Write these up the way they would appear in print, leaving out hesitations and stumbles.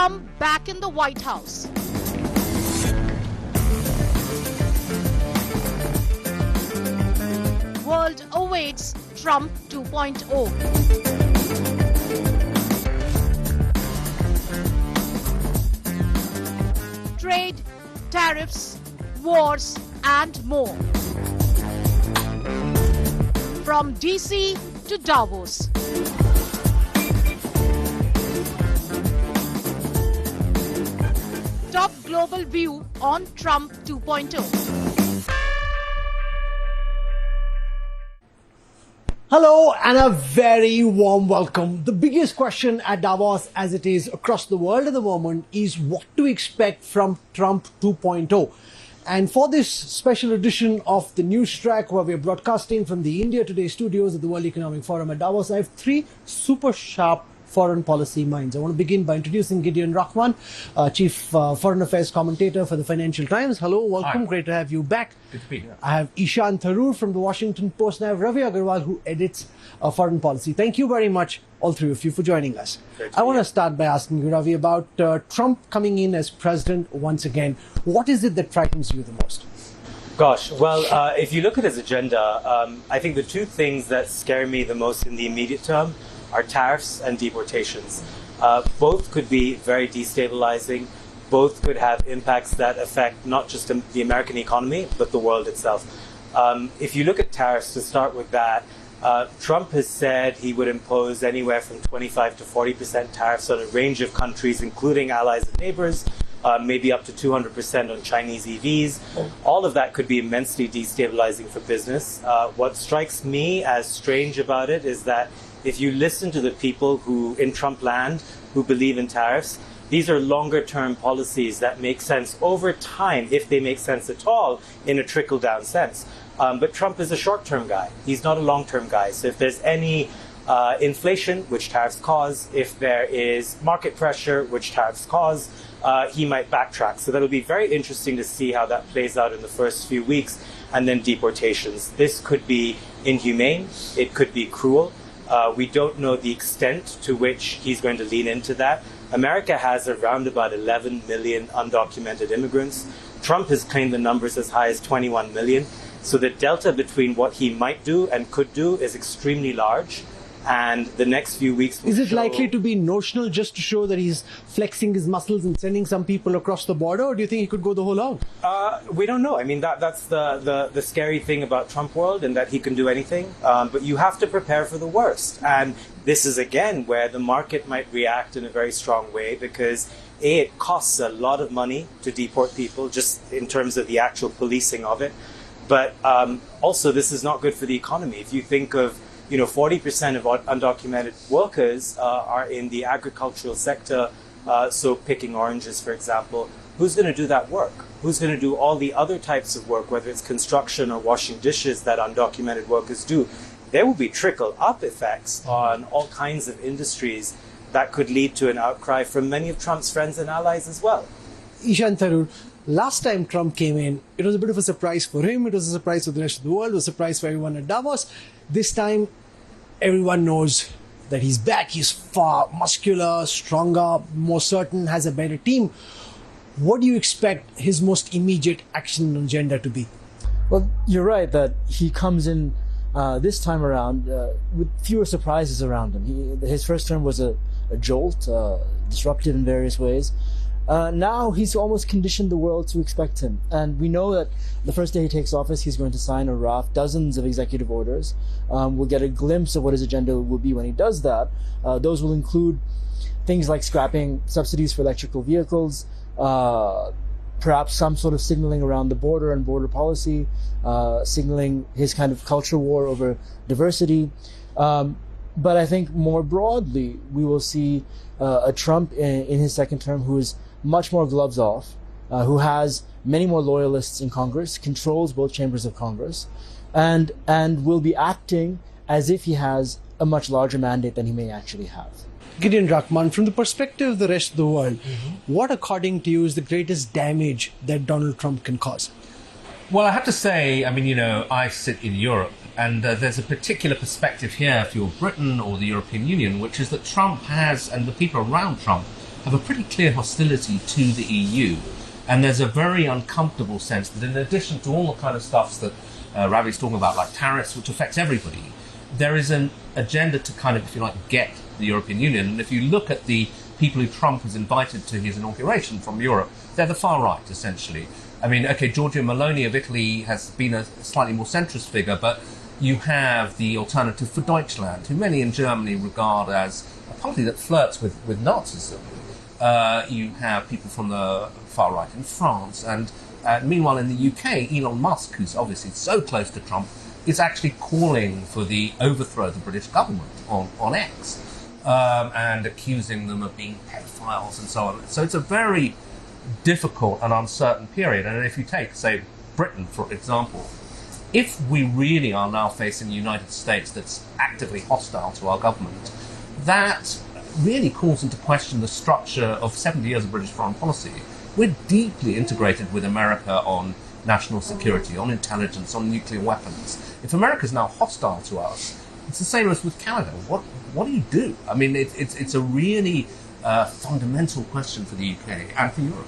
Trump back in the White House. World awaits Trump 2.0. Trade, tariffs, wars, and more. From DC to Davos. Top global view on Trump 2.0. Hello and a very warm welcome. The biggest question at Davos, as it is across the world at the moment, is what to expect from Trump 2.0. And for this special edition of the news track, where we are broadcasting from the India Today studios at the World Economic Forum at Davos, I have three super sharp foreign policy minds. I want to begin by introducing Gideon Rachman, Chief Foreign Affairs Commentator for the Financial Times. Hello, welcome. Hi. Great to have you back. Good to be here. I have Ishan Tharoor from the Washington Post, and I have Ravi Agarwal, who edits foreign policy. Thank you very much, all three of you, for joining us. I want to start by asking you, Ravi, about Trump coming in as president once again. What is it that frightens you the most? Gosh, well, if you look at his agenda, I think the two things that scare me the most in the immediate term are tariffs and deportations. Both could be very destabilizing. Both could have impacts that affect not just the American economy, but the world itself. If you look at tariffs, to start with that, Trump has said he would impose anywhere from 25 to 40% tariffs on a range of countries, including allies and neighbors, maybe up to 200% on Chinese EVs. All of that could be immensely destabilizing for business. What strikes me as strange about it is that if you listen to the people who in Trump land who believe in tariffs, these are longer term policies that make sense over time, if they make sense at all, in a trickle down sense. But Trump is a short term guy. He's not a long term guy. So if there's any inflation, which tariffs cause, if there is market pressure, which tariffs cause, he might backtrack. So that'll be very interesting to see how that plays out in the first few weeks. And then deportations. This could be inhumane. It could be cruel. We don't know the extent to which he's going to lean into that. America has around about 11 million undocumented immigrants. Trump has claimed the numbers as high as 21 million. So the delta between what he might do and could do is extremely large. And the next few weeks will Is it likely to be notional, just to show that he's flexing his muscles and sending some people across the border, or do you think he could go the whole out? We don't know. I mean, that's the scary thing about Trump world, and that he can do anything. But you have to prepare for the worst. And this is, again, where the market might react in a very strong way, because A, it costs a lot of money to deport people, just in terms of the actual policing of it. But also, this is not good for the economy. If you think of 40% of undocumented workers are in the agricultural sector, so picking oranges, for example. Who's going to do that work? Who's going to do all the other types of work, whether it's construction or washing dishes that undocumented workers do? There will be trickle-up effects on all kinds of industries that could lead to an outcry from many of Trump's friends and allies as well. Ishan Tharoor, last time Trump came in, it was a bit of a surprise for him. It was a surprise for the rest of the world. It was a surprise for everyone at Davos. This time, everyone knows that he's back. He's far muscular, stronger, more certain, has a better team. What do you expect his most immediate action agenda to be? Well, you're right that he comes in this time around with fewer surprises around him. His first term was a jolt, disruptive in various ways. Now he's almost conditioned the world to expect him. And we know that the first day he takes office, he's going to sign or raft dozens of executive orders. We'll get a glimpse of what his agenda will be when he does that. Those will include things like scrapping subsidies for electrical vehicles, perhaps some sort of signaling around the border and border policy, signaling his kind of culture war over diversity. But I think more broadly, we will see a Trump in his second term who is much more gloves off, who has many more loyalists in Congress, controls both chambers of Congress, and will be acting as if he has a much larger mandate than he may actually have. Gideon Rachman, from the perspective of the rest of the world, what, according to you, is the greatest damage that Donald Trump can cause? Well, I have to say, I sit in Europe, and there's a particular perspective here, if you're Britain or the European Union, which is that Trump has, and the people around Trump, have a pretty clear hostility to the EU. And there's a very uncomfortable sense that in addition to all the kind of stuff that Ravi's talking about, like tariffs, which affects everybody, there is an agenda to kind of, if you like, get the European Union. And if you look at the people who Trump has invited to his inauguration from Europe, they're the far right, essentially. I mean, okay, Giorgia Meloni of Italy has been a slightly more centrist figure, but you have the Alternative for Deutschland, who many in Germany regard as a party that flirts with Nazism. You have people from the far right in France, and meanwhile in the UK, Elon Musk, who's obviously so close to Trump, is actually calling for the overthrow of the British government on X, and accusing them of being pedophiles and so on. So it's a very difficult and uncertain period. And if you take, say, Britain, for example, if we really are now facing a United States that's actively hostile to our government, that really calls into question the structure of 70 years of British foreign policy. We're deeply integrated with America on national security, on intelligence, on nuclear weapons. If America's now hostile to us, it's the same as with Canada. What do you do? I mean, it's a really fundamental question for the UK and for Europe.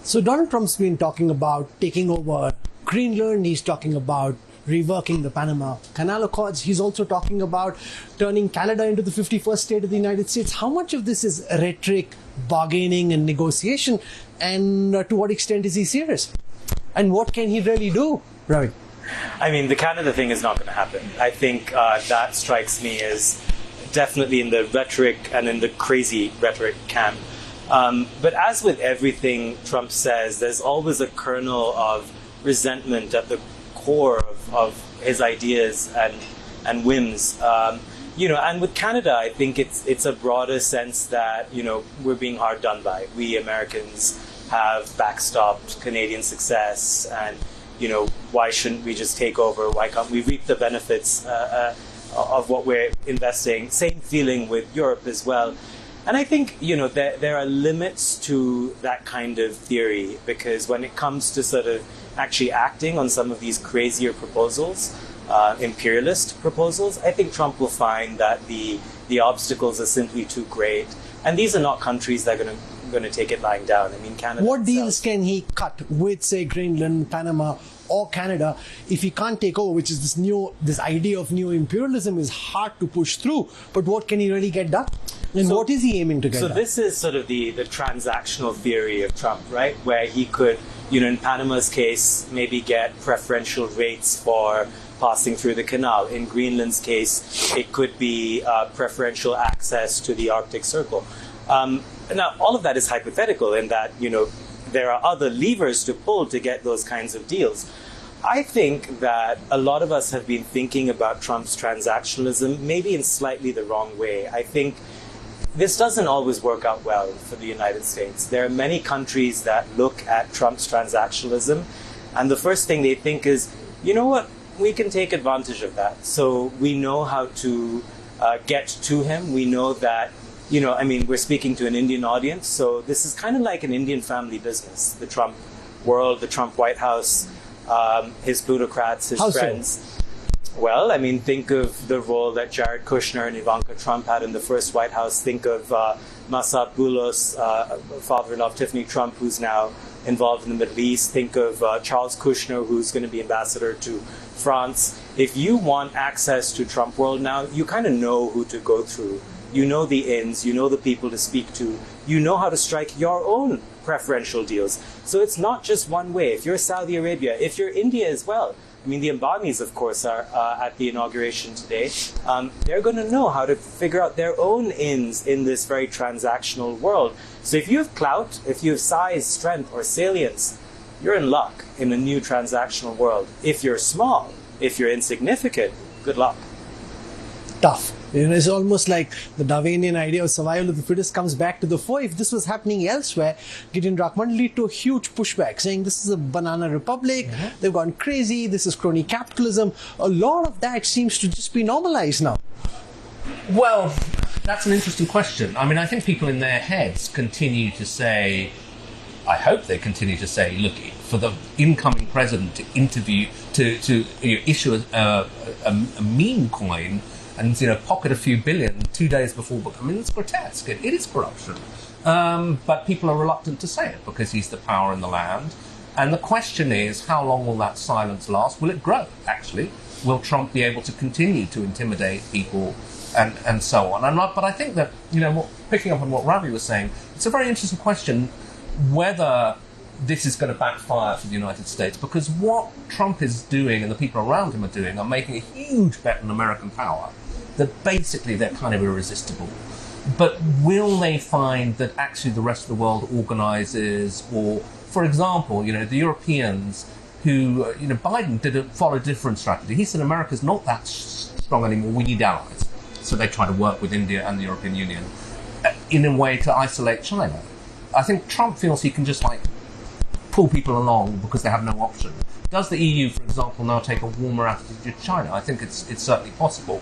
So Donald Trump's been talking about taking over Greenland. He's talking about reworking the Panama Canal Accords. He's also talking about turning Canada into the 51st state of the United States. How much of this is rhetoric, bargaining and negotiation? And to what extent is he serious? And what can he really do, Ravi? I mean, the Canada thing is not going to happen. I think that strikes me as definitely in the rhetoric and in the crazy rhetoric camp. But as with everything Trump says, there's always a kernel of resentment at the core of his ideas and whims. And with Canada, I think it's a broader sense that, we're being hard done by. We Americans have backstopped Canadian success, and, why shouldn't we just take over? Why can't we reap the benefits of what we're investing? Same feeling with Europe as well. And I think, there are limits to that kind of theory, because when it comes to sort of actually acting on some of these crazier proposals, imperialist proposals, I think Trump will find that the obstacles are simply too great. And these are not countries that are going to take it lying down. I mean, Canada. What deals can he cut with, say, Greenland, Panama, or Canada if he can't take over? Which is this idea of new imperialism is hard to push through. But what can he really get done? And what is he aiming to get done? So this is sort of the transactional theory of Trump, right? Where he could, in Panama's case, maybe get preferential rates for passing through the canal. In Greenland's case, it could be preferential access to the Arctic Circle. Now, all of that is hypothetical in that, there are other levers to pull to get those kinds of deals. I think that a lot of us have been thinking about Trump's transactionalism maybe in slightly the wrong way. I think this doesn't always work out well for the United States. There are many countries that look at Trump's transactionalism, and the first thing they think is, you know what, we can take advantage of that. So we know how to get to him. We know that, we're speaking to an Indian audience, so this is kind of like an Indian family business, the Trump world, the Trump White House, his plutocrats, his friends. So? Well, think of the role that Jared Kushner and Ivanka Trump had in the first White House. Think of Masad Boulos, father-in-law of Tiffany Trump, who's now involved in the Middle East. Think of Charles Kushner, who's going to be ambassador to France. If you want access to Trump world now, you kind of know who to go through. You know the ins, you know the people to speak to. You know how to strike your own preferential deals. So it's not just one way. If you're Saudi Arabia, if you're India as well, the Ambanis, of course, are at the inauguration today. They're going to know how to figure out their own ins in this very transactional world. So if you have clout, if you have size, strength, or salience, you're in luck in a new transactional world. If you're small, if you're insignificant, good luck. Tough. It's almost like the Darwinian idea of survival of the fittest comes back to the fore. If this was happening elsewhere, Gideon Rachman would lead to a huge pushback, saying this is a banana republic, they've gone crazy, this is crony capitalism. A lot of that seems to just be normalized now. Well, that's an interesting question. I think people in their heads continue to say, I hope they continue to say, look, for the incoming president to issue a meme coin and pocket a few billion 2 days before. I mean, it's grotesque. It is corruption. But people are reluctant to say it because he's the power in the land. And the question is, how long will that silence last? Will it grow, actually? Will Trump be able to continue to intimidate people and so on? But I think that, picking up on what Ravi was saying, it's a very interesting question whether this is going to backfire for the United States, because what Trump is doing and the people around him are doing are making a huge bet on American power, that basically they're kind of irresistible. But will they find that actually the rest of the world organizes, or, for example, the Europeans who, Biden did follow a different strategy. He said America's not that strong anymore, we need allies. So they try to work with India and the European Union in a way to isolate China. I think Trump feels he can just pull people along because they have no option. Does the EU, for example, now take a warmer attitude to China? I think it's certainly possible.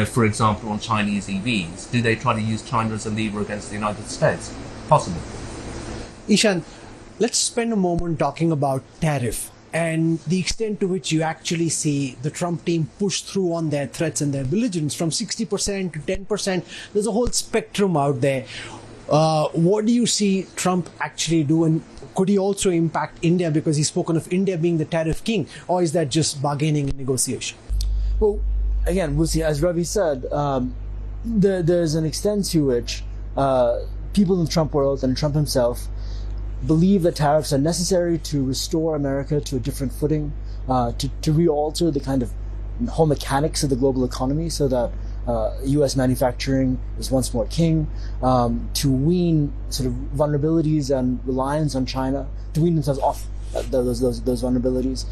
For example, on Chinese EVs, do they try to use China as a lever against the United States? Possible. Ishan, let's spend a moment talking about tariff and the extent to which you actually see the Trump team push through on their threats and their belligerence from 60% to 10%. There's a whole spectrum out there. What do you see Trump actually do, and could he also impact India, because he's spoken of India being the tariff king, or is that just bargaining and negotiation? Well, again, we'll see. As Ravi said, there's an extent to which people in the Trump world and Trump himself believe that tariffs are necessary to restore America to a different footing, to re-alter the kind of whole mechanics of the global economy so that U.S. manufacturing is once more king, to wean sort of vulnerabilities and reliance on China, to wean themselves off those vulnerabilities.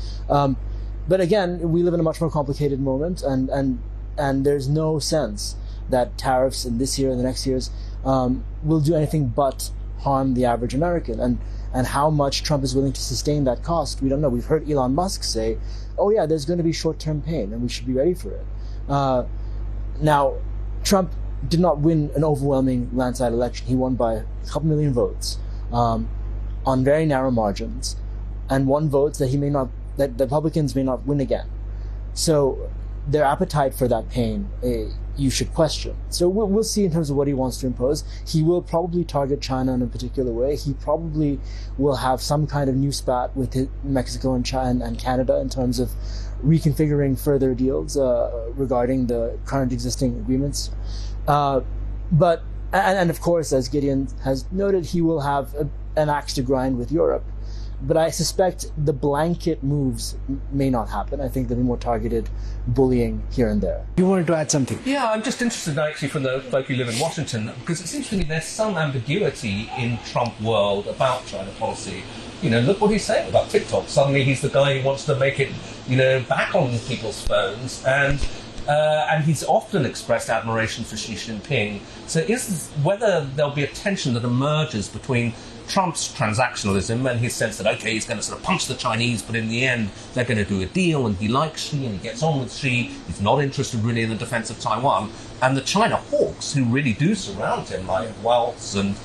But again, we live in a much more complicated moment, and there's no sense that tariffs in this year and the next years will do anything but harm the average American. And how much Trump is willing to sustain that cost, we don't know. We've heard Elon Musk say, oh yeah, there's going to be short-term pain, and we should be ready for it. Now, Trump did not win an overwhelming landslide election. He won by a couple million votes on very narrow margins, and won votes that that the Republicans may not win again. So their appetite for that pain, you should question. So we'll see in terms of what he wants to impose. He will probably target China in a particular way. He probably will have some kind of new spat with Mexico and China and Canada in terms of reconfiguring further deals regarding the current existing agreements. But of course, as Gideon has noted, he will have an axe to grind with Europe. But I suspect the blanket moves may not happen. I think there'll be more targeted bullying here and there. You wanted to add something? Yeah, I'm just interested actually from the folk who live in Washington, because it seems to me there's some ambiguity in Trump world about China policy. Look what he's saying about TikTok. Suddenly he's the guy who wants to make it, back on people's phones, and he's often expressed admiration for Xi Jinping. So whether there'll be a tension that emerges between Trump's transactionalism and his sense that, okay, he's going to sort of punch the Chinese, but in the end they're going to do a deal, and he likes Xi and he gets on with Xi. He's not interested really in the defense of Taiwan. And the China hawks who really do surround him, like Wells and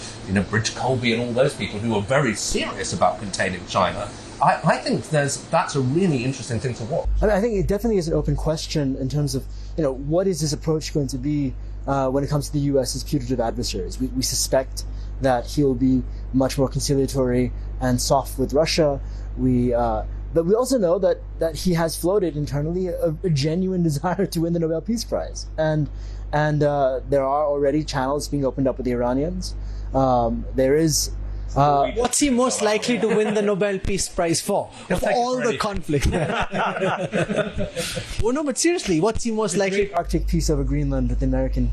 Bridge Colby and all those people who are very serious about containing China. I think that's a really interesting thing to watch. I think it definitely is an open question in terms of what is his approach going to be when it comes to the U.S.'s putative adversaries. We suspect that he'll be much more conciliatory and soft with Russia. But we also know that he has floated internally a genuine desire to win the Nobel Peace Prize, and there are already channels being opened up with the Iranians. There is. What's he most likely to win the Nobel Peace Prize for? Of all the conflict. Well, no, but seriously, what's he most likely? Arctic peace over Greenland with the American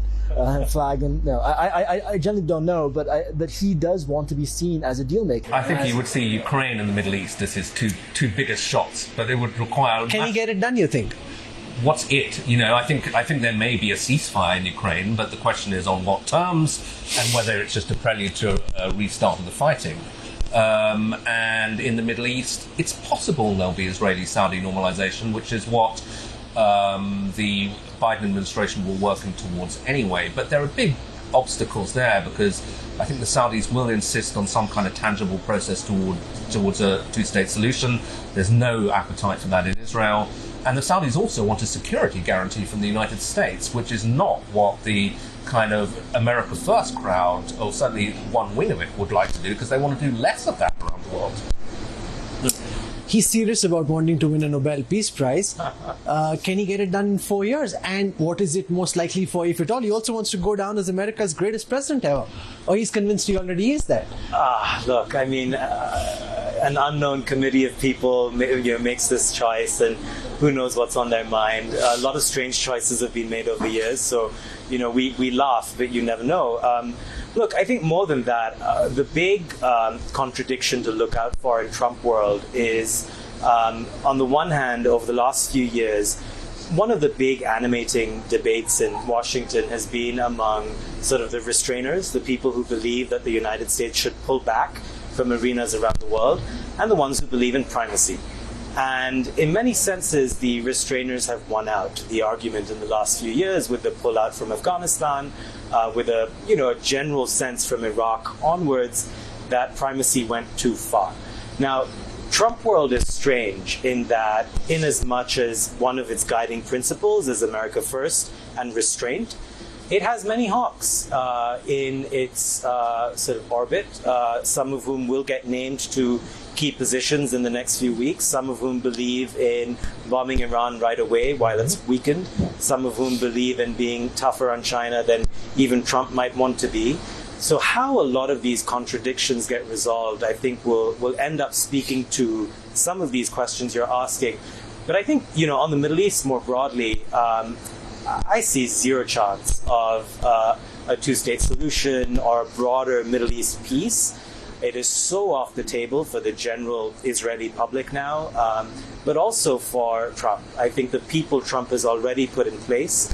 flag, and no, I generally don't know, but he does want to be seen as a deal maker. I think he would see Ukraine and the Middle East as his two biggest shots, but it would require. Can he get it done, you think? What's it? I think there may be a ceasefire in Ukraine, but the question is on what terms and whether it's just a prelude to a restart of the fighting. And in the Middle East, it's possible there'll be Israeli-Saudi normalization, which is what the Biden administration will working towards anyway. But there are big obstacles there, because I think the Saudis will insist on some kind of tangible process towards a two-state solution. There's no appetite for that in Israel. And the Saudis also want a security guarantee from the United States, which is not what the kind of America First crowd, or certainly one wing of it, would like to do, because they want to do less of that around the world. He's serious about wanting to win a Nobel Peace Prize. Can he get it done in 4 years? And what is it most likely for, if at all? He also wants to go down as America's greatest president ever. Or he's convinced he already is that. Look, I mean, an unknown committee of people makes this choice, and who knows what's on their mind. A lot of strange choices have been made over the years, so we laugh, but you never know. Look, I think more than that, the big contradiction to look out for in Trump world is, on the one hand, over the last few years, one of the big animating debates in Washington has been among sort of the restrainers, the people who believe that the United States should pull back from arenas around the world, and the ones who believe in primacy. And in many senses, the restrainers have won out the argument in the last few years with the pullout from Afghanistan, with a general sense from Iraq onwards that primacy went too far. Now, Trump world is strange in that, in as much as one of its guiding principles is America First and restraint, it has many hawks in its sort of orbit, some of whom will get named to key positions in the next few weeks, some of whom believe in bombing Iran right away while it's weakened, some of whom believe in being tougher on China than even Trump might want to be. So how a lot of these contradictions get resolved, I think will end up speaking to some of these questions you're asking. But I think, on the Middle East more broadly, I see zero chance of a two-state solution or a broader Middle East peace. It is so off the table for the general Israeli public now, but also for Trump. I think the people Trump has already put in place,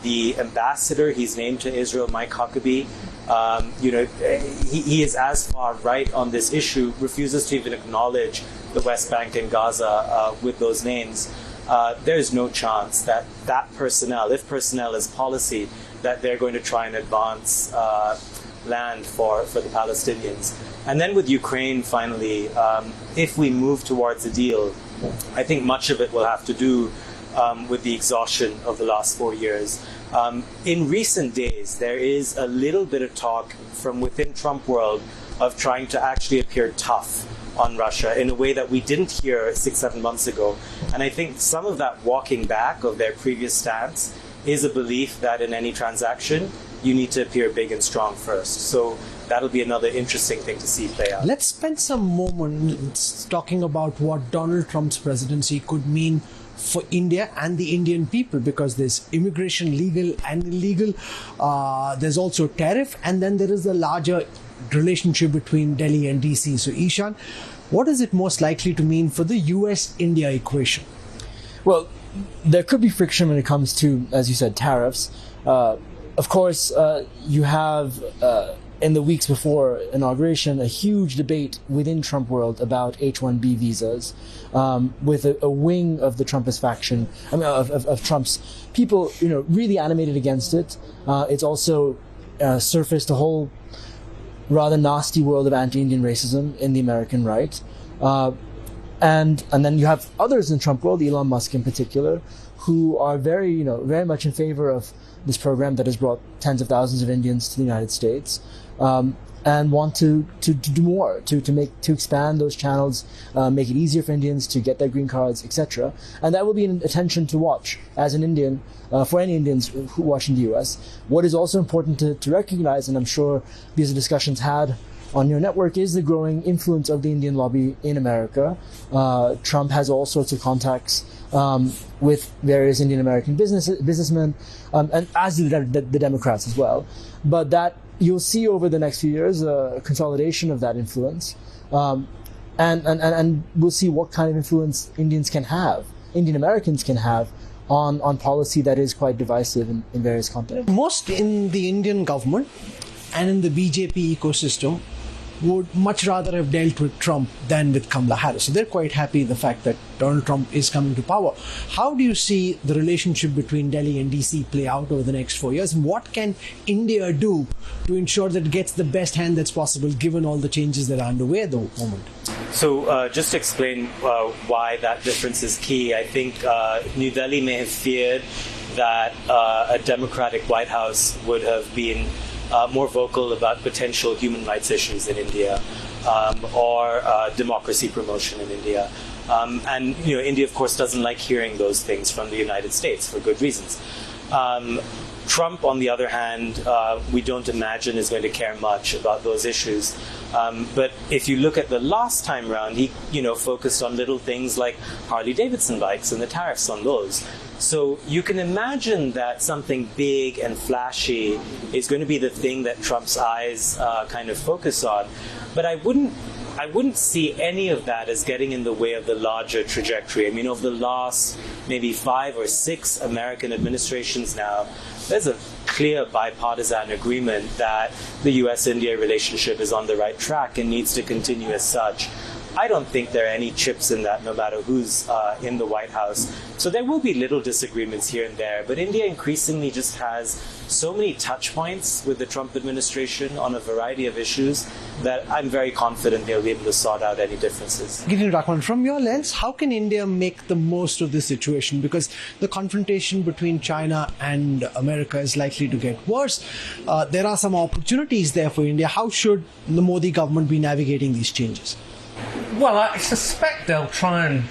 the ambassador he's named to Israel, Mike Huckabee, he is as far right on this issue, refuses to even acknowledge the West Bank and Gaza with those names. There is no chance that personnel, if personnel is policy, that they're going to try and advance land for the Palestinians. And then with Ukraine, finally, if we move towards a deal, I think much of it will have to do with the exhaustion of the last 4 years. In recent days, there is a little bit of talk from within Trump world of trying to actually appear tough on Russia in a way that we didn't hear 6-7 months ago. And I think some of that walking back of their previous stance is a belief that in any transaction, you need to appear big and strong first. So that'll be another interesting thing to see play out. Let's spend some moments talking about what Donald Trump's presidency could mean for India and the Indian people, because there's immigration, legal and illegal. There's also tariff, and then there is a larger relationship between Delhi and DC. So Ishan, what is it most likely to mean for the US-India equation? Well, there could be friction when it comes to, as you said, tariffs. Of course, you have, in the weeks before inauguration, a huge debate within Trump world about H-1B visas, with a wing of the Trumpist faction, of Trump's people, really animated against it. It's also surfaced a whole rather nasty world of anti-Indian racism in the American right. And then you have others in Trump world, Elon Musk in particular, who are very much in favor of this program that has brought tens of thousands of Indians to the United States, and want to do more, to expand those channels, make it easier for Indians to get their green cards, etc. And that will be an attention to watch as an Indian, for any Indians who watch in the US. What is also important to recognize, and I'm sure these are discussions had on your network, is the growing influence of the Indian lobby in America. Trump has all sorts of contacts with various Indian American businessmen, and as do the Democrats as well. But that you'll see over the next few years a consolidation of that influence, and we'll see what kind of influence Indian Americans can have on policy that is quite divisive in various contexts. Most in the Indian government and in the BJP ecosystem would much rather have dealt with Trump than with Kamala Harris. So they're quite happy the fact that Donald Trump is coming to power. How do you see the relationship between Delhi and DC play out over the next 4 years? And what can India do to ensure that it gets the best hand that's possible, given all the changes that are underway at the moment? So just to explain why that difference is key, I think New Delhi may have feared that a Democratic White House would have been more vocal about potential human rights issues in India or democracy promotion in India. And India, of course, doesn't like hearing those things from the United States for good reasons. Trump, on the other hand, we don't imagine is going to care much about those issues. But if you look at the last time round, he focused on little things like Harley-Davidson bikes and the tariffs on those. So you can imagine that something big and flashy is going to be the thing that Trump's eyes kind of focus on. But I wouldn't see any of that as getting in the way of the larger trajectory. I mean, over the last maybe 5 or 6 American administrations now, there's a clear bipartisan agreement that the US-India relationship is on the right track and needs to continue as such. I don't think there are any chips in that, no matter who's in the White House. So there will be little disagreements here and there, but India increasingly just has so many touch points with the Trump administration on a variety of issues that I'm very confident they'll be able to sort out any differences. Gideon Rakwan, from your lens, how can India make the most of this situation? Because the confrontation between China and America is likely to get worse. There are some opportunities there for India. How should the Modi government be navigating these changes? Well, I suspect they'll try and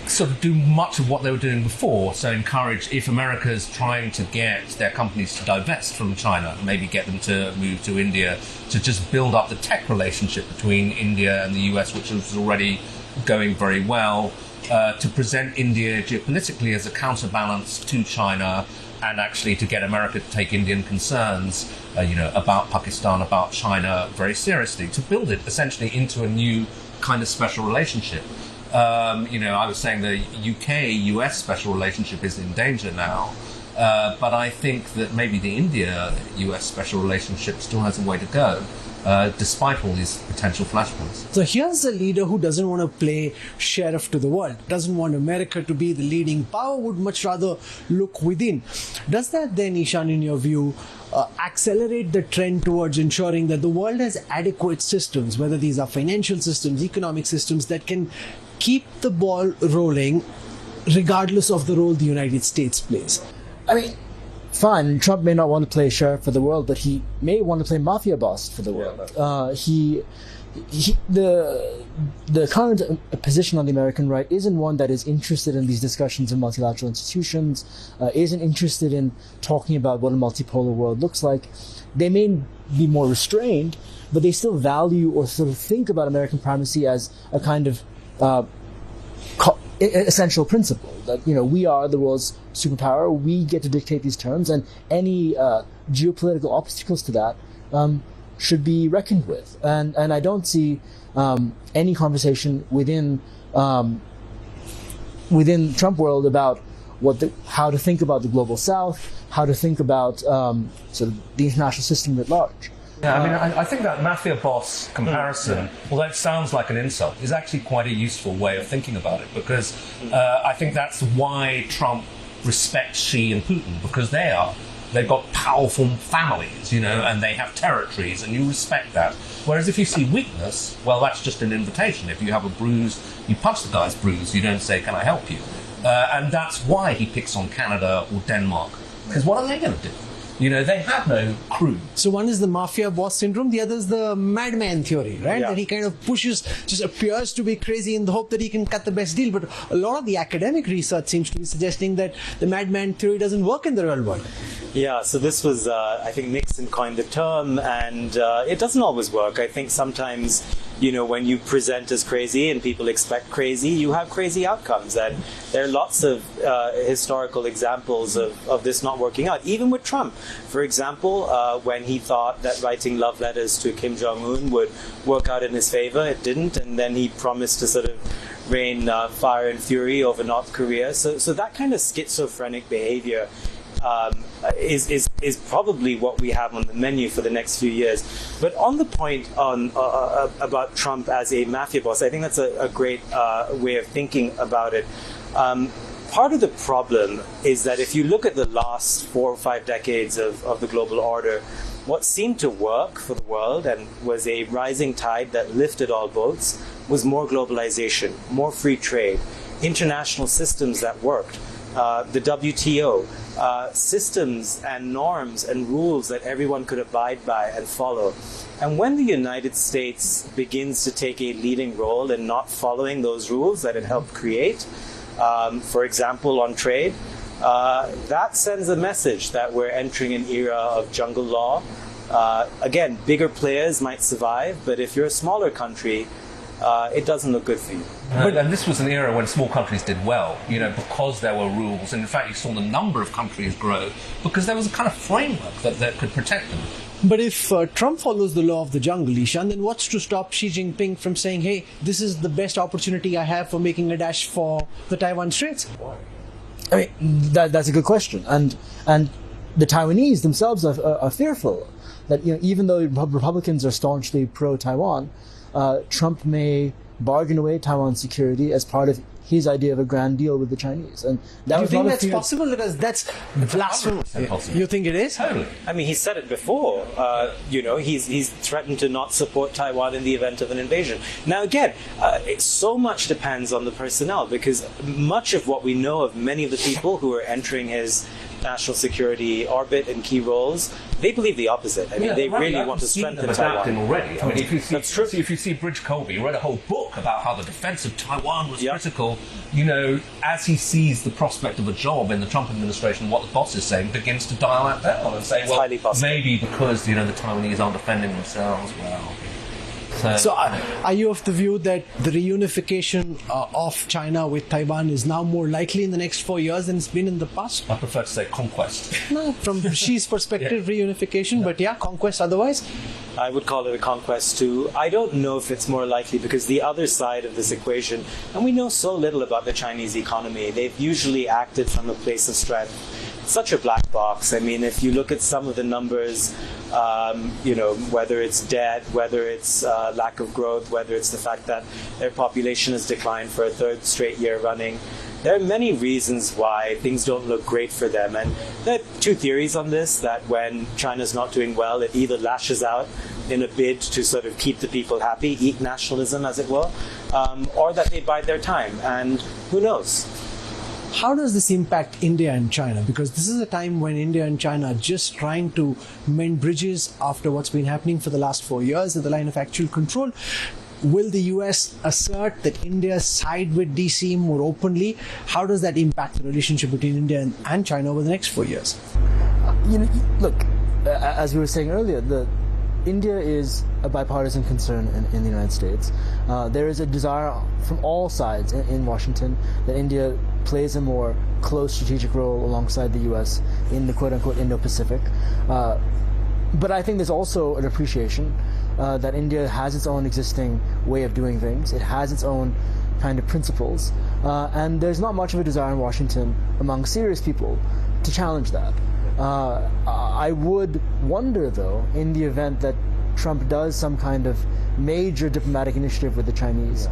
sort of do much of what they were doing before, so encourage, if America's trying to get their companies to divest from China, maybe get them to move to India, to just build up the tech relationship between India and the US, which was already going very well, to present India geopolitically as a counterbalance to China, and actually to get America to take Indian concerns, about Pakistan, about China very seriously, to build it essentially into a new kind of special relationship. I was saying the UK-US special relationship is in danger now, but I think that maybe the India-US special relationship still has a way to go, despite all these potential flashpoints. So here's a leader who doesn't want to play sheriff to the world, doesn't want America to be the leading power, would much rather look within. Does that then, Ishan, in your view, accelerate the trend towards ensuring that the world has adequate systems, whether these are financial systems, economic systems, that can keep the ball rolling regardless of the role the United States plays? I mean, fine, Trump may not want to play sheriff for the world, but he may want to play mafia boss for the world. The current position on the American right isn't one that is interested in these discussions in multilateral institutions, isn't interested in talking about what a multipolar world looks like. They may be more restrained, but they still value or sort of think about American primacy as a kind of essential principle that, we are the world's superpower, we get to dictate these terms, and any geopolitical obstacles to that should be reckoned with. And I don't see any conversation within Trump world about how to think about the global South, how to think about sort of the international system at large. Yeah, I mean, I think that mafia boss comparison, although it sounds like an insult, is actually quite a useful way of thinking about it, because I think that's why Trump respects Xi and Putin, because they've got powerful families, and they have territories, and you respect that. Whereas if you see weakness, well, that's just an invitation. If you have a bruise, you punch the guy's bruise, you don't say, can I help you? And that's why he picks on Canada or Denmark, because what are they going to do? They have no crew. So one is the mafia boss syndrome, the other is the madman theory, right? Yeah. That he kind of pushes, just appears to be crazy in the hope that he can cut the best deal. But a lot of the academic research seems to be suggesting that the madman theory doesn't work in the real world. Yeah, so this was, I think Nixon coined the term, and it doesn't always work. I think sometimes, when you present as crazy and people expect crazy, you have crazy outcomes. And there are lots of historical examples of this not working out, even with Trump. For example, when he thought that writing love letters to Kim Jong-un would work out in his favor, it didn't, and then he promised to sort of rain fire and fury over North Korea. So that kind of schizophrenic behavior is probably what we have on the menu for the next few years. But on the point about Trump as a mafia boss, I think that's a great way of thinking about it. Part of the problem is that if you look at the last 4 or 5 decades of the global order, what seemed to work for the world and was a rising tide that lifted all boats was more globalization, more free trade, international systems that worked, the WTO, systems and norms and rules that everyone could abide by and follow. And when the United States begins to take a leading role in not following those rules that it helped create, for example, on trade, that sends a message that we're entering an era of jungle law. Again, bigger players might survive, but if you're a smaller country, it doesn't look good for you. And this was an era when small countries did well, because there were rules. And in fact, you saw the number of countries grow because there was a kind of framework that could protect them. But if Trump follows the law of the jungle, Ishan, then what's to stop Xi Jinping from saying, hey, this is the best opportunity I have for making a dash for the Taiwan Straits? I mean, that's a good question. And the Taiwanese themselves are fearful that, even though Republicans are staunchly pro-Taiwan, Trump may bargain away Taiwan's security as part of his idea of a grand deal with the Chinese. And that Do you think that's possible? Because that's blasphemous. You think it is? Totally. I mean, he said it before. He's threatened to not support Taiwan in the event of an invasion. Now, again, so much depends on the personnel, because much of what we know of many of the people who are entering his national security orbit and key roles, they believe the opposite. I mean, they really want to strengthen Taiwan. Already. I mean, if you see, That's true. If you see Bridge Colby, he wrote a whole book about how the defense of Taiwan was critical. As he sees the prospect of a job in the Trump administration, what the boss is saying begins to dial that down and say, well, maybe because the Taiwanese aren't defending themselves well. So are you of the view that the reunification of China with Taiwan is now more likely in the next 4 years than it's been in the past? I prefer to say conquest. No, from Xi's perspective, reunification, but conquest otherwise? I would call it a conquest too. I don't know if it's more likely, because the other side of this equation, and we know so little about the Chinese economy, they've usually acted from a place of strength. It's such a black box. I mean, if you look at some of the numbers, whether it's debt, whether it's lack of growth, whether it's the fact that their population has declined for a third straight year running, there are many reasons why things don't look great for them. And there are two theories on this, that when China's not doing well, it either lashes out in a bid to sort of keep the people happy, eat nationalism as it were, or that they bide their time. And who knows? How does this impact India and China? Because this is a time when India and China are just trying to mend bridges after what's been happening for the last 4 years at the line of actual control. Will the US assert that India side with DC more openly? How does that impact the relationship between India and China over the next 4 years? Look, as we were saying earlier, India is a bipartisan concern in the United States. There is a desire from all sides in Washington that India plays a more close strategic role alongside the U.S. in the quote-unquote Indo-Pacific. But I think there's also an appreciation that India has its own existing way of doing things. It has its own kind of principles. And there's not much of a desire in Washington among serious people to challenge that. I would wonder, though, in the event that Trump does some kind of major diplomatic initiative with the Chinese,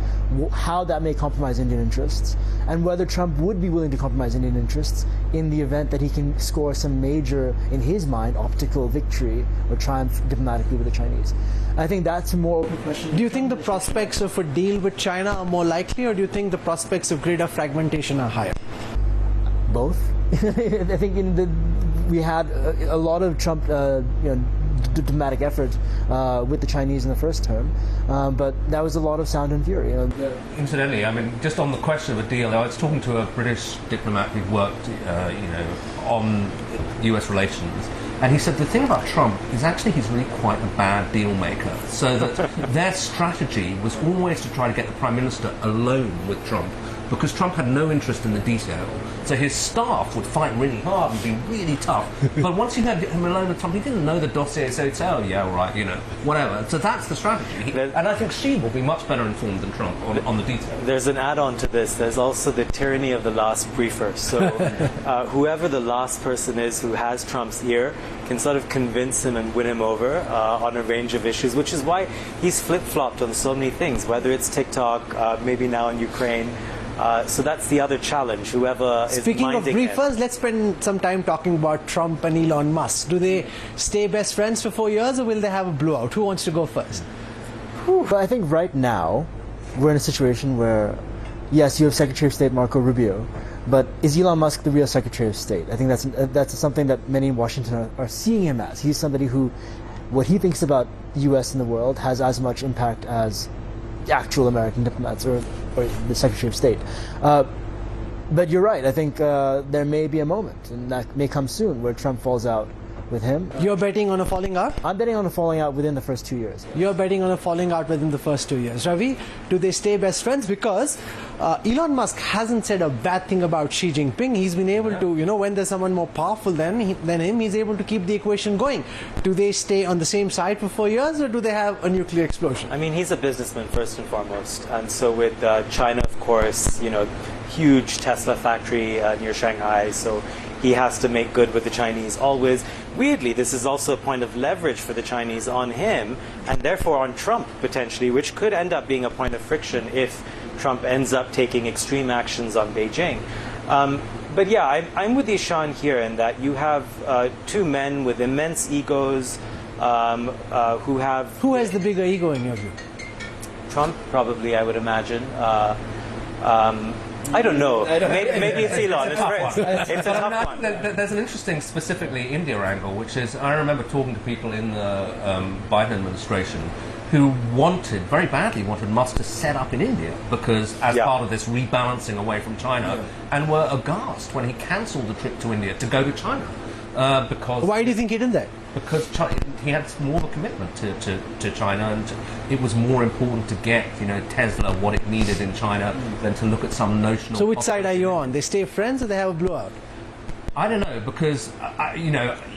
how that may compromise Indian interests, and whether Trump would be willing to compromise Indian interests in the event that he can score some major, in his mind, optical victory or triumph diplomatically with the Chinese. I think that's a more open question. Do you think the prospects of a deal with China are more likely, or do you think the prospects of greater fragmentation are higher? Both. I think we had a lot of Trump, diplomatic effort with the Chinese in the first term, but that was a lot of sound and fury. Incidentally, I mean, just on the question of a deal, I was talking to a British diplomat who worked, on U.S. relations, and he said the thing about Trump is actually he's really quite a bad deal maker. So that their strategy was always to try to get the Prime Minister alone with Trump, because Trump had no interest in the detail. So his staff would fight really hard and be really tough. But once you had him alone with Trump, he didn't know the dossier, so he'd say, oh, yeah, all right, whatever. So that's the strategy. And I think Xi will be much better informed than Trump on the detail. There's an add-on to this. There's also the tyranny of the last briefer. So whoever the last person is who has Trump's ear can sort of convince him and win him over on a range of issues, which is why he's flip-flopped on so many things, whether it's TikTok, maybe now in Ukraine, So that's the other challenge. Whoever is Speaking of minding it. briefers, let's spend some time talking about Trump and Elon Musk. Do they stay best friends for 4 years, or will they have a blowout? Who wants to go first? But I think right now we're in a situation where, yes, you have Secretary of State Marco Rubio, but is Elon Musk the real Secretary of State? I think that's something that many in Washington are seeing him as. He's somebody who, what he thinks about the U.S. and the world has as much impact as the actual American diplomats or the Secretary of State. But you're right. I think there may be a moment, and that may come soon, where Trump falls out with him. You're betting on a falling out? I'm betting on a falling out within the first 2 years. You're betting on a falling out within the first 2 years. Ravi, do they stay best friends? Because Elon Musk hasn't said a bad thing about Xi Jinping. He's been able to, when there's someone more powerful than him, he's able to keep the equation going. Do they stay on the same side for 4 years, or do they have a nuclear explosion? I mean, he's a businessman first and foremost. And so with China, of course, huge Tesla factory near Shanghai. So he has to make good with the Chinese always. Weirdly, this is also a point of leverage for the Chinese on him, and therefore on Trump potentially, which could end up being a point of friction if Trump ends up taking extreme actions on Beijing. But yeah, I'm with Ishan here in that you have two men with immense egos who have... Who has the bigger ego in your view? Trump, probably, I would imagine. I don't know. Maybe it's Elon. It's a tough one. There's an interesting, specifically India angle, which is I remember talking to people in the Biden administration who very badly wanted Musk to set up in India because as part of this rebalancing away from China, and were aghast when he cancelled the trip to India to go to China. Because why do you think he did that? Because he had more of a commitment to China, and it was more important to get Tesla what it needed in China than to look at some notional. So which side are you on? They stay friends or they have a blowout? I don't know, because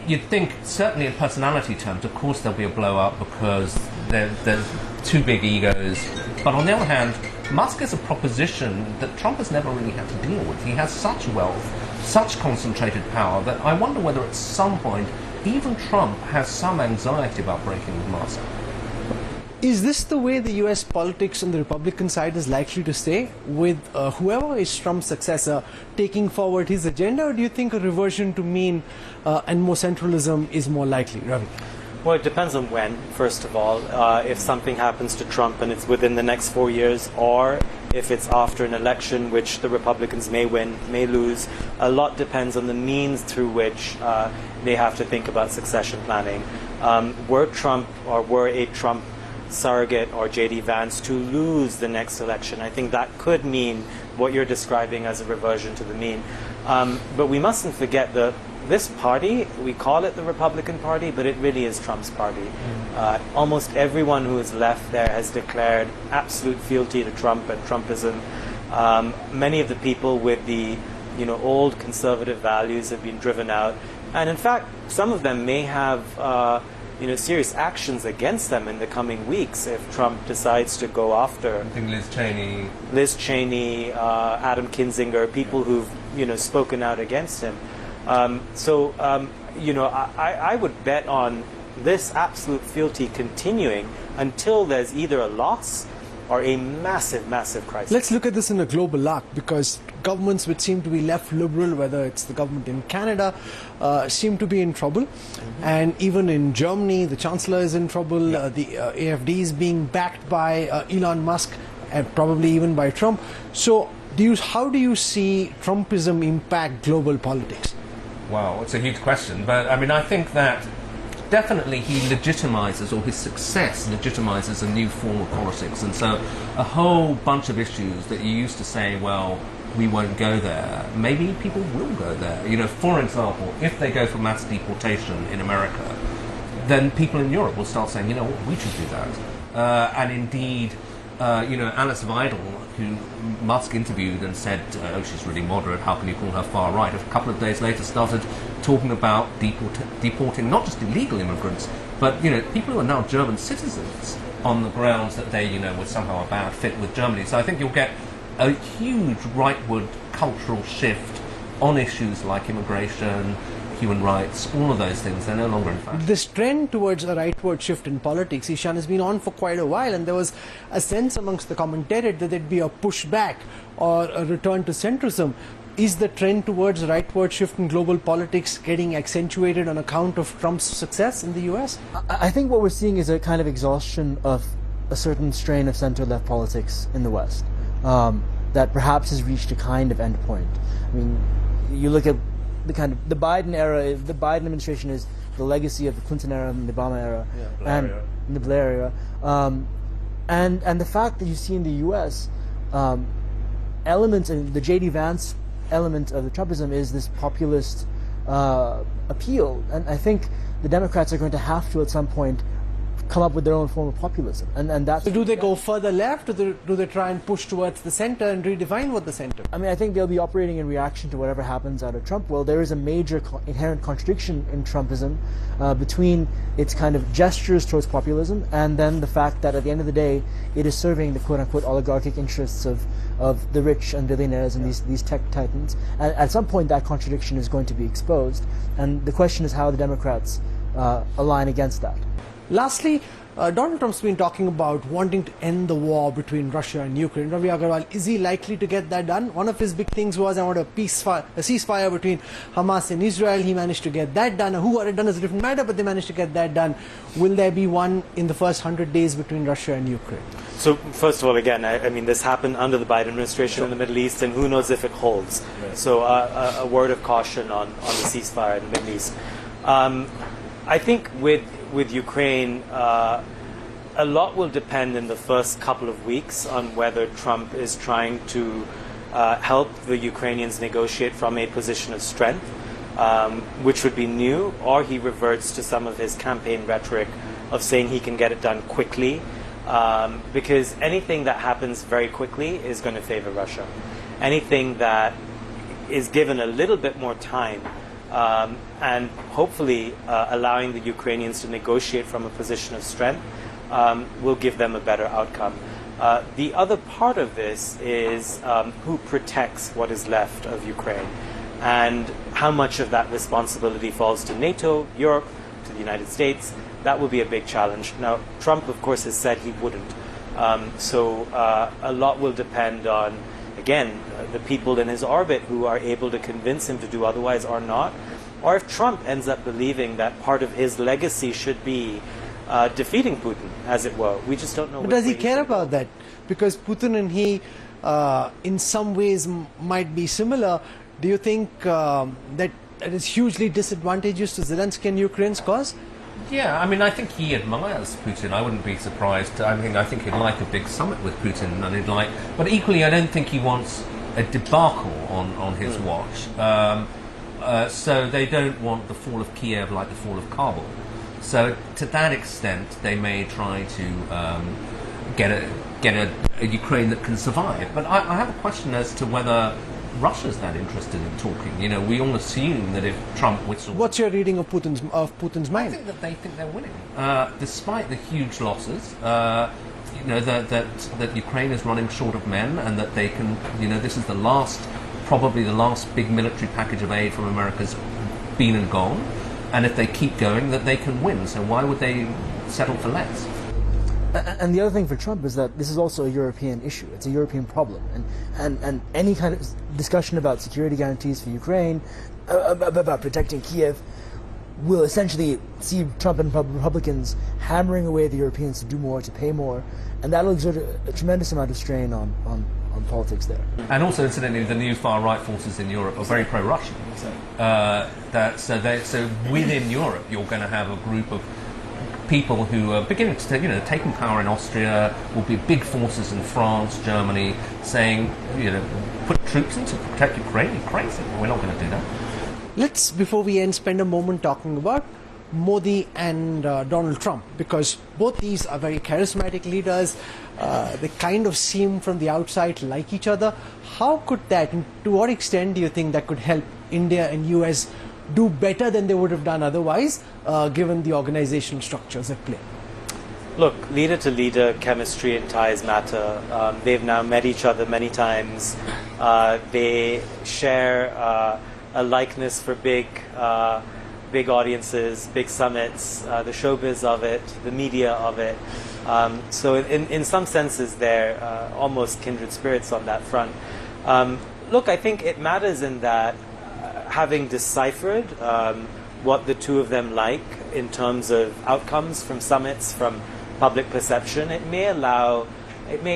you'd think certainly in personality terms, of course there'll be a blowout because there's two big egos. But on the other hand, Musk is a proposition that Trump has never really had to deal with. He has such wealth, such concentrated power that I wonder whether at some point even Trump has some anxiety about breaking with Musk. Is this the way the US politics on the Republican side is likely to stay, with whoever is Trump's successor taking forward his agenda, or do you think a reversion to mean and more centralism is more likely? Ravi? Well, it depends on when, first of all. If something happens to Trump and it's within the next 4 years, or if it's after an election, which the Republicans may win, may lose. A lot depends on the means through which they have to think about succession planning. Were a Trump surrogate or J.D. Vance to lose the next election, I think that could mean what you're describing as a reversion to the mean. But we mustn't forget this party, we call it the Republican Party, but it really is Trump's party. Almost everyone who is left there has declared absolute fealty to Trump and Trumpism. Many of the people with the old conservative values have been driven out, and in fact, some of them may have serious actions against them in the coming weeks if Trump decides to go after. I think Liz Cheney, Adam Kinzinger, people who've spoken out against him. I would bet on this absolute fealty continuing until there's either a loss or a massive, massive crisis. Let's look at this in a global arc, because governments which seem to be left liberal, whether it's the government in Canada, seem to be in trouble. Mm-hmm. And even in Germany, the Chancellor is in trouble. The AfD is being backed by Elon Musk and probably even by Trump. So how do you see Trumpism impact global politics? Wow, it's a huge question. But I mean, I think that definitely he legitimizes, or his success legitimizes, a new form of politics. And so a whole bunch of issues that you used to say, well, we won't go there, maybe people will go there. For example, if they go for mass deportation in America, then people in Europe will start saying, we should do that. And indeed, Alice Weidel, who Musk interviewed and said, she's really moderate, how can you call her far right? A couple of days later started talking about deporting not just illegal immigrants, but people who are now German citizens on the grounds that they were somehow a bad fit with Germany. So I think you'll get a huge rightward cultural shift on issues like immigration, human rights, all of those things, they're no longer in fashion. This trend towards a rightward shift in politics, Ishan, has been on for quite a while, and there was a sense amongst the commentariat that there'd be a pushback or a return to centrism. Is the trend towards rightward shift in global politics getting accentuated on account of Trump's success in the US? I think what we're seeing is a kind of exhaustion of a certain strain of center-left politics in the West that perhaps has reached a kind of endpoint. I mean, you look at the Biden era. The Biden administration is the legacy of the Clinton era and the Obama era, and the Blair era, and the fact that you see in the U.S. Elements in the J.D. Vance element of the Trumpism is this populist appeal, and I think the Democrats are going to have to at some point come up with their own form of populism, and that's. So do they go further left, or do they try and push towards the center and redefine what the center? I mean, I think they'll be operating in reaction to whatever happens out of Trump. Well, there is a major inherent contradiction in Trumpism between its kind of gestures towards populism and then the fact that at the end of the day, it is serving the quote-unquote oligarchic interests of the rich and billionaires and these tech titans. And at some point, that contradiction is going to be exposed, and the question is how the Democrats align against that. Lastly, Donald Trump's been talking about wanting to end the war between Russia and Ukraine. Ravi Agarwal, is he likely to get that done? One of his big things was, I want a ceasefire between Hamas and Israel. He managed to get that done. Who got it done is a different matter, but they managed to get that done. Will there be one in the first 100 days between Russia and Ukraine? So, first of all, again, I mean, this happened under the Biden administration in the Middle East, and who knows if it holds. Right. So, a word of caution on the ceasefire in the Middle East. I think with Ukraine, a lot will depend in the first couple of weeks on whether Trump is trying to help the Ukrainians negotiate from a position of strength, which would be new, or he reverts to some of his campaign rhetoric of saying he can get it done quickly, because anything that happens very quickly is going to favor Russia. Anything that is given a little bit more time and hopefully allowing the Ukrainians to negotiate from a position of strength will give them a better outcome. The other part of this is who protects what is left of Ukraine, and how much of that responsibility falls to NATO, Europe, to the United States. That will be a big challenge. Now, Trump, of course, has said he wouldn't. So a lot will depend on, again, the people in his orbit who are able to convince him to do otherwise or not. Or if Trump ends up believing that part of his legacy should be defeating Putin, as it were. We just don't know. But does he care about that? Because Putin and he, in some ways, might be similar. Do you think that it is hugely disadvantageous to Zelensky and Ukraine's cause? Yeah, I mean, I think he admires Putin. I wouldn't be surprised. I think he'd like a big summit with Putin, and he'd like. But equally, I don't think he wants a debacle on his watch. So they don't want the fall of Kiev like the fall of Kabul. So to that extent, they may try to get a Ukraine that can survive. But I have a question as to whether Russia's that interested in talking. You know, we all assume that if Trump whistles... What's your reading of Putin's mind? I think that they think they're winning, despite the huge losses. You know that Ukraine is running short of men, and that they can. You know, this is probably the last big military package of aid from America's been and gone. And if they keep going, that they can win. So why would they settle for less? And the other thing for Trump is that this is also a European issue. It's a European problem. And any kind of discussion about security guarantees for Ukraine, about protecting Kiev, will essentially see Trump and Republicans hammering away at the Europeans to do more, to pay more. And that will exert a tremendous amount of strain on politics there. And also, incidentally, the new far-right forces in Europe are very pro-Russian. So within Europe, you're going to have a group of people who are beginning to, taking power in Austria, will be big forces in France, Germany, saying, put troops in to protect Ukraine. You're crazy. We're not going to do that. Let's, before we end, spend a moment talking about Modi and Donald Trump, because both these are very charismatic leaders. They kind of seem from the outside like each other. How could that, and to what extent do you think that could help India and US do better than they would have done otherwise, given the organizational structures at play? Look, leader to leader chemistry and ties matter. They've now met each other many times. They share a likeness for big audiences, big summits, the showbiz of it, the media of it. So in some senses, they're almost kindred spirits on that front. Look, I think it matters in that having deciphered what the two of them like in terms of outcomes from summits, from public perception, it may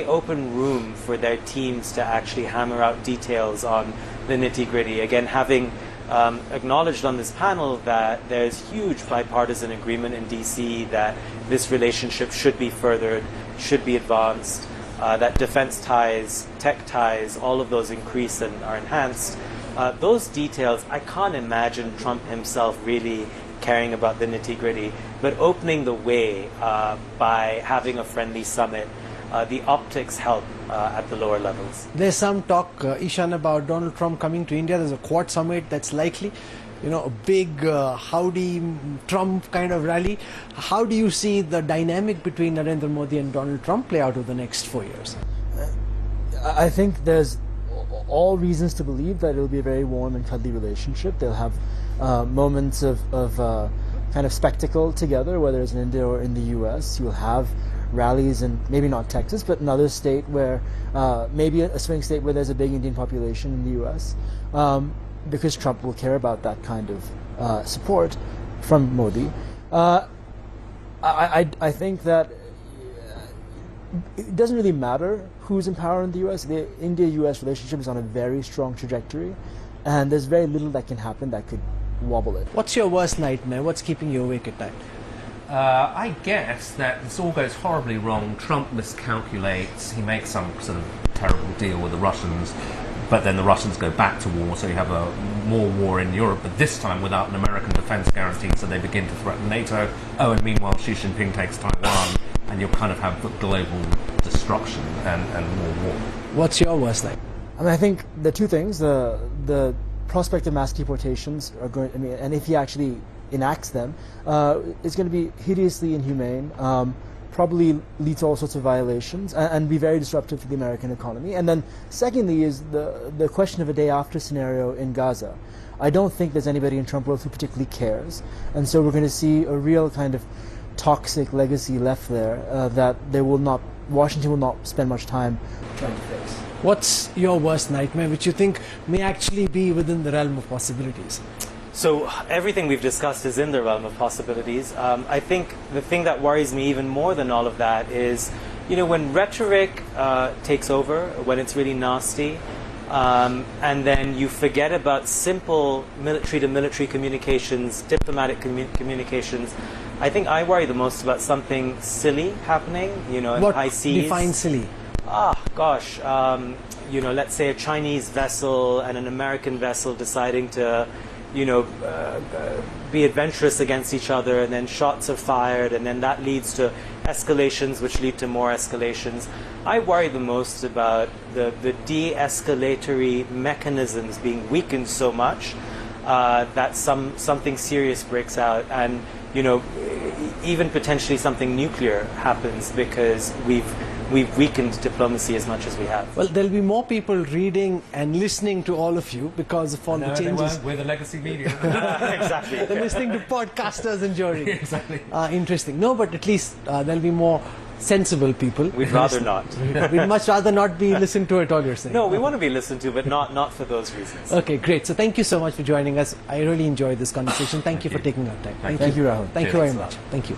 open room for their teams to actually hammer out details on the nitty-gritty. Again, having acknowledged on this panel that there's huge bipartisan agreement in DC that this relationship should be furthered, should be advanced, that defense ties, tech ties, all of those increase and are enhanced. Those details, I can't imagine Trump himself really caring about the nitty-gritty, but opening the way by having a friendly summit, the optics help at the lower levels. There's some talk, Ishan, about Donald Trump coming to India. There's a Quad summit that's likely, a big howdy Trump kind of rally. How do you see the dynamic between Narendra Modi and Donald Trump play out over the next 4 years? I think there's all reasons to believe that it'll be a very warm and cuddly relationship. They'll have moments of kind of spectacle together, whether it's in India or in the US. You'll have rallies in maybe not Texas, but another state where maybe a swing state where there's a big Indian population in the US, because Trump will care about that kind of support from Modi. I think that it doesn't really matter who's in power in the US. The India-US relationship is on a very strong trajectory, and there's very little that can happen that could wobble it. What's your worst nightmare? What's keeping you awake at night? I guess that this all goes horribly wrong. Trump miscalculates. He makes some sort of terrible deal with the Russians, but then the Russians go back to war, so you have more war in Europe, but this time without an American defense guarantee, so they begin to threaten NATO. Oh, and meanwhile Xi Jinping takes Taiwan, and you'll kind of have global destruction and more war. What's your worst nightmare? I mean, I think the two things, the prospect of mass deportations are going, and if he actually enacts them, it's going to be hideously inhumane, probably lead to all sorts of violations, and be very disruptive to the American economy. And then secondly is the question of a day after scenario in Gaza. I don't think there's anybody in Trump world who particularly cares, and so we're going to see a real kind of toxic legacy left there that Washington will not spend much time trying to fix. What's your worst nightmare, which you think may actually be within the realm of possibilities? So everything we've discussed is in the realm of possibilities. I think the thing that worries me even more than all of that is, when rhetoric takes over, when it's really nasty, and then you forget about simple military-to-military communications, diplomatic communications. I think I worry the most about something silly happening, in high seas. What defines silly? Let's say a Chinese vessel and an American vessel deciding to be adventurous against each other, and then shots are fired, and then that leads to escalations which lead to more escalations. I worry the most about the de-escalatory mechanisms being weakened so much that something serious breaks out, and even potentially something nuclear happens because we've weakened diplomacy as much as we have. Well, there'll be more people reading and listening to all of you because of all the changes. We're the legacy media. Exactly. They're listening to podcasters and jury. Exactly. Interesting. No, but at least there'll be more sensible people. We'd rather not. We'd much rather not be listened to at all, you're saying. No, we want to be listened to, but not for those reasons. Okay, great. So thank you so much for joining us. I really enjoyed this conversation. Thank you for taking our time. Thank you, Rahul. Thank you very much. Thank you.